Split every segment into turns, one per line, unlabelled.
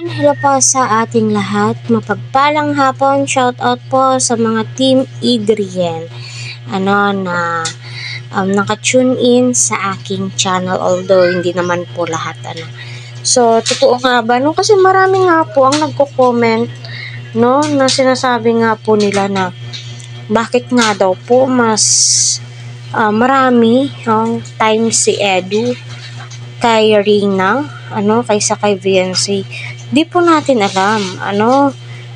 Hello po sa ating lahat. Mapagpalang hapon. Shout out po sa mga Team Adrian. Na naka-tune in sa aking channel, although hindi naman po lahat So, totoo nga ba? No? Kasi marami nga po ang nagko-comment, no, na sinasabi nga po nila na bakit nga daw po mas marami ang time si Edu kay Rina, kaysa kay Viancy. Di po natin alam,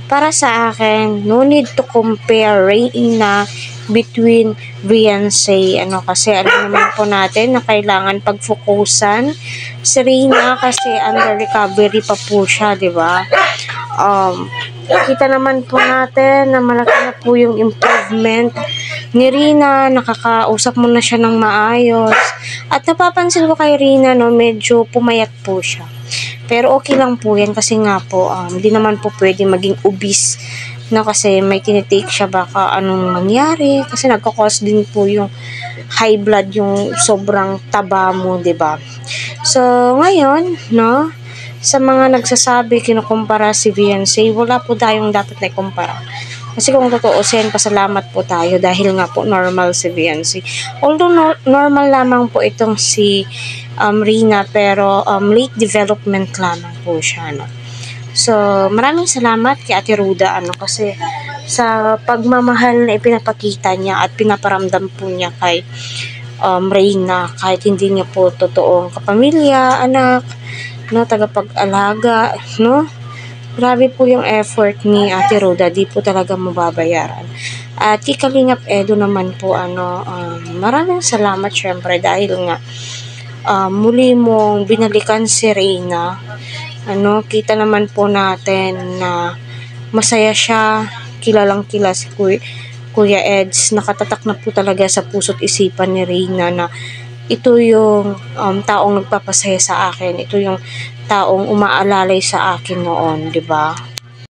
para sa akin, no need to compare Rina between Viancy, kasi alam naman po natin na kailangan pagfokusan si Rina kasi under recovery pa po siya, di ba? Kita naman po natin na malaki na po yung improvement ni Rina, nakakausap mo na siya ng maayos. At napapansin ko kay Rina, medyo pumayat po siya. Pero okay lang po yan kasi nga po, hindi naman po pwede maging obese na kasi may tinitake siya, baka anong mangyari. Kasi nagkakos din po yung high blood, yung sobrang taba mo, 'di ba? So, ngayon, sa mga nagsasabi, kinukumpara si Viancy, wala po tayong dapat na ikumpara. Kasi kung tutuusin, pasalamat po tayo dahil nga po normal si Viancy. Although normal lamang po itong si Rina, pero late development lamang po siya. So, maraming salamat kay Ate Ruda kasi sa pagmamahal na ipinapakita niya at pinaparamdam po niya kay Rina, kahit hindi niya po totoong kapamilya, anak, tagapag-alaga, Grabe po yung effort ni Ate Ruda, di po talaga mababayaran. At kay Kalingap Edu naman po, maraming salamat syempre dahil nga muli mong binalikan si Rina. Kita naman po natin na masaya siya, kilalang-kila si Kuya Eds. Nakatatak na po talaga sa puso't isipan ni Rina na ito yung taong nagpapasaya sa akin. Ito yung taong umaalalay sa akin noon, di ba?